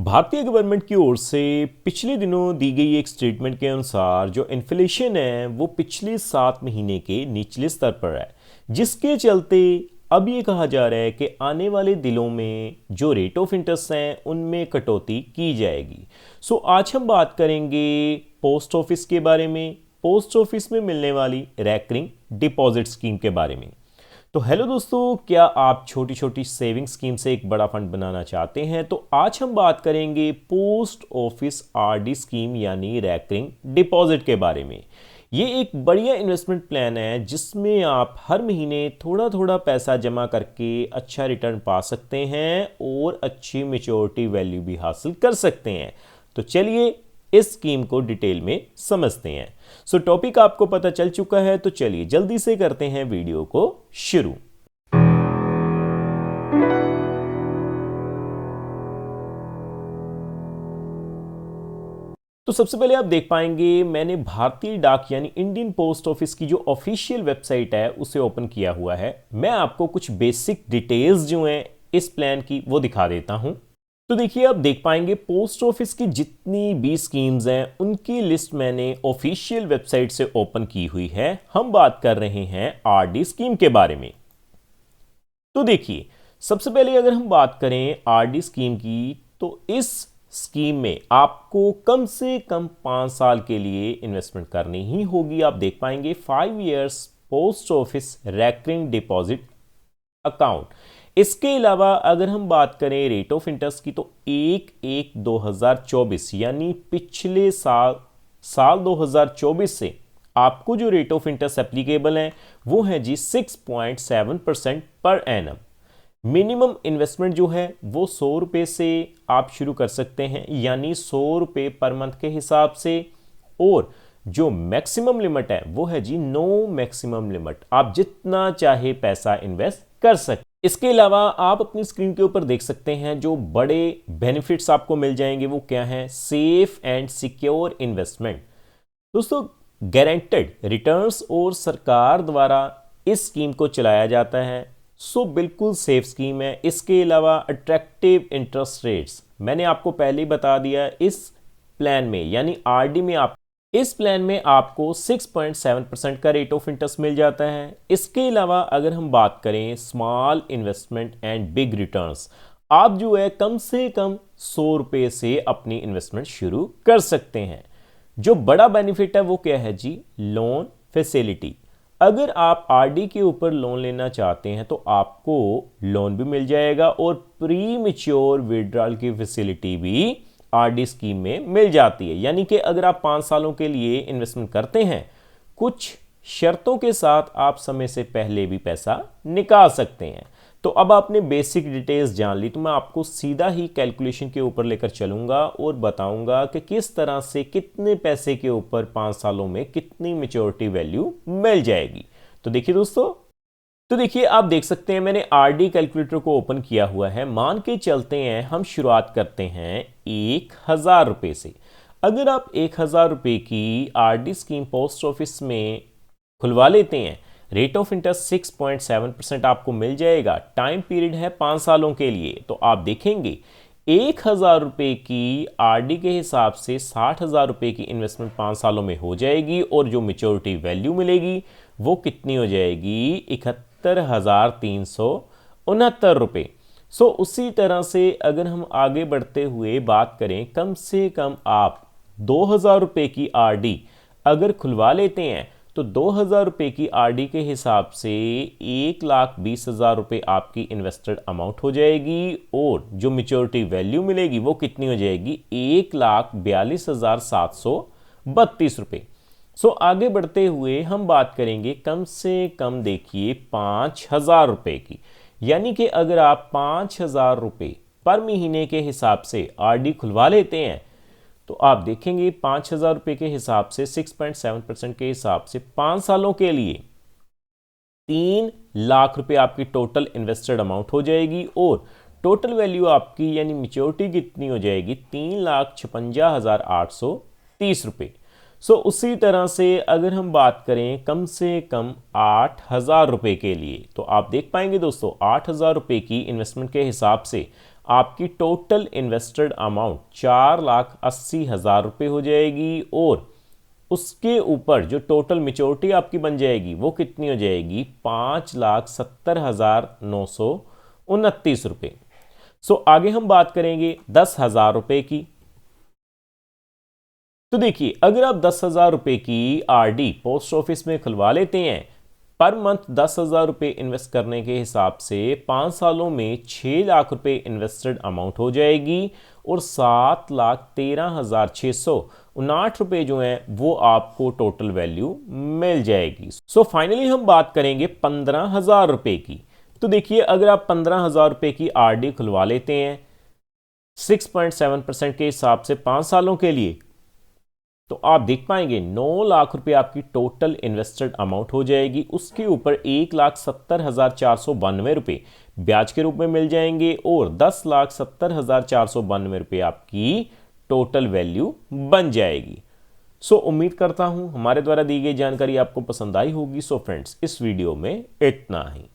भारतीय गवर्नमेंट की ओर से पिछले दिनों दी गई एक स्टेटमेंट के अनुसार जो इन्फ्लेशन है वो पिछले 7 महीने के निचले स्तर पर है, जिसके चलते अब ये कहा जा रहा है कि आने वाले दिनों में जो रेट ऑफ इंटरेस्ट हैं उनमें कटौती की जाएगी। आज हम बात करेंगे पोस्ट ऑफिस के बारे में, पोस्ट ऑफिस में मिलने वाली रैकरिंग डिपॉजिट स्कीम के बारे में। तो हेलो दोस्तों, क्या आप छोटी छोटी सेविंग स्कीम से एक बड़ा फंड बनाना चाहते हैं? तो आज हम बात करेंगे पोस्ट ऑफिस आरडी स्कीम यानी रैकरिंग डिपॉजिट के बारे में। ये एक बढ़िया इन्वेस्टमेंट प्लान है जिसमें आप हर महीने थोड़ा थोड़ा पैसा जमा करके अच्छा रिटर्न पा सकते हैं और अच्छी मैच्योरिटी वैल्यू भी हासिल कर सकते हैं। तो चलिए इस स्कीम को डिटेल में समझते हैं। टॉपिक आपको पता चल चुका है, तो चलिए जल्दी से करते हैं वीडियो को शुरू। तो सबसे पहले आप देख पाएंगे मैंने भारतीय डाक यानी इंडियन पोस्ट ऑफिस की जो ऑफिशियल वेबसाइट है उसे ओपन किया हुआ है। मैं आपको कुछ बेसिक डिटेल्स जो हैं इस प्लान की वो दिखा देता हूं। तो देखिए, आप देख पाएंगे पोस्ट ऑफिस की जितनी भी स्कीम्स हैं उनकी लिस्ट मैंने ऑफिशियल वेबसाइट से ओपन की हुई है। हम बात कर रहे हैं आरडी स्कीम के बारे में। तो देखिए, सबसे पहले अगर हम बात करें आरडी स्कीम की, तो इस स्कीम में आपको कम से कम 5 साल के लिए इन्वेस्टमेंट करनी ही होगी। आप देख पाएंगे 5 years post office recurring deposit account. इसके अलावा अगर हम बात करें रेट ऑफ इंटरेस्ट की, तो 1/1/2024 यानी पिछले साल 2024 से आपको जो रेट ऑफ इंटरेस्ट एप्लीकेबल है वो है जी 6.7% पर एनम। मिनिमम इन्वेस्टमेंट जो है वो 100 रुपये से आप शुरू कर सकते हैं, यानी 100 रुपये पर मंथ के हिसाब से। और जो मैक्सिमम लिमिट है वो है जी नो मैक्सिमम लिमिट, आप जितना चाहे पैसा इन्वेस्ट कर सकते। इसके अलावा आप अपनी स्क्रीन के ऊपर देख सकते हैं जो बड़े बेनिफिट्स आपको मिल जाएंगे वो क्या हैं। सेफ एंड सिक्योर इन्वेस्टमेंट, दोस्तों गारंटेड रिटर्न्स और सरकार द्वारा इस स्कीम को चलाया जाता है। बिल्कुल सेफ स्कीम है। इसके अलावा अट्रैक्टिव इंटरेस्ट रेट्स, मैंने आपको पहले ही बता दिया, इस प्लान में यानी आरडी में इस प्लान में आपको 6.7% का रेट ऑफ इंटरेस्ट मिल जाता है। इसके अलावा अगर हम बात करें small investment and big returns, आप जो है कम से कम 100 रुपये से अपनी इन्वेस्टमेंट शुरू कर सकते हैं। जो बड़ा बेनिफिट है वो क्या है जी, लोन फैसिलिटी। अगर आप आरडी के ऊपर लोन लेना चाहते हैं तो आपको लोन भी मिल जाएगा और प्री मैच्योर विड्रॉल की फैसिलिटी भी आरडी स्कीम में मिल जाती है। यानी कि अगर आप 5 सालों के लिए इन्वेस्टमेंट करते हैं, कुछ शर्तों के साथ आप समय से पहले भी पैसा निकाल सकते हैं। तो अब आपने बेसिक डिटेल्स जान ली, तो मैं आपको सीधा ही कैलकुलेशन के ऊपर लेकर चलूंगा और बताऊंगा कि किस तरह से कितने पैसे के ऊपर 5 सालों में कितनी मैच्योरिटी वैल्यू मिल जाएगी। तो देखिए दोस्तों, तो देखिए आप देख सकते हैं मैंने आरडी कैलकुलेटर को ओपन किया हुआ है। मान के चलते हैं हम शुरुआत करते हैं 1000 रुपये से। अगर आप 1000 रुपये की आरडी स्कीम पोस्ट ऑफिस में खुलवा लेते हैं, रेट ऑफ इंटरेस्ट 6.7% आपको मिल जाएगा। टाइम पीरियड है 5 सालों के लिए। तो आप देखेंगे 1000 रुपये की आरडी के हिसाब से 60,000 रुपये की इन्वेस्टमेंट 5 सालों में हो जाएगी और जो मैच्योरिटी वैल्यू मिलेगी वो कितनी हो जाएगी, 71,369 रुपये। उसी तरह से अगर हम आगे बढ़ते हुए बात करें, कम से कम आप 2000 रुपये की आरडी अगर खुलवा लेते हैं तो 2000 रुपये की आरडी के हिसाब से 1,20,000 रुपये आपकी इन्वेस्टेड अमाउंट हो जाएगी और जो मैच्योरिटी वैल्यू मिलेगी वो कितनी हो जाएगी, 1,42,732 रुपये। आगे बढ़ते हुए हम बात करेंगे कम से कम देखिए 5,000 रुपये की। यानी कि अगर आप 5,000 रुपये पर महीने के हिसाब से आरडी खुलवा लेते हैं तो आप देखेंगे 5,000 रुपये के हिसाब से 6.7% के हिसाब से 5 सालों के लिए 3 लाख रुपए आपकी टोटल इन्वेस्टेड अमाउंट हो जाएगी और टोटल वैल्यू आपकी यानी मैच्योरिटी कितनी हो जाएगी, 3,56,830 रुपये। उसी तरह से अगर हम बात करें कम से कम 8,000 रुपये के लिए, तो आप देख पाएंगे दोस्तों 8,000 रुपये की इन्वेस्टमेंट के हिसाब से आपकी टोटल इन्वेस्टेड अमाउंट 4,80,000 रुपये हो जाएगी और उसके ऊपर जो टोटल मेच्योरिटी आपकी बन जाएगी वो कितनी हो जाएगी 5,70,929 रुपये। सो आगे हम बात करेंगे 10,000 रुपये की। तो देखिए, अगर आप 10,000 रुपये की आरडी पोस्ट ऑफिस में खुलवा लेते हैं, पर मंथ 10,000 रुपये इन्वेस्ट करने के हिसाब से 5 सालों में 6 लाख रुपए इन्वेस्टेड अमाउंट हो जाएगी और 7,13,659 रुपए जो हैं वो आपको टोटल वैल्यू मिल जाएगी। सो फाइनली हम बात करेंगे 15,000 रुपये की। तो देखिए, अगर आप 15,000 रुपये की आरडी खुलवा लेते हैं 6.7% के हिसाब से 5 सालों के लिए, तो आप देख पाएंगे 9 लाख रुपए आपकी टोटल इन्वेस्टेड अमाउंट हो जाएगी। उसके ऊपर 1,70,492 रुपए ब्याज के रूप में मिल जाएंगे और 10,70,492 रुपए आपकी टोटल वैल्यू बन जाएगी। सो उम्मीद करता हूं हमारे द्वारा दी गई जानकारी आपको पसंद आई होगी। सो फ्रेंड्स, इस वीडियो में इतना ही।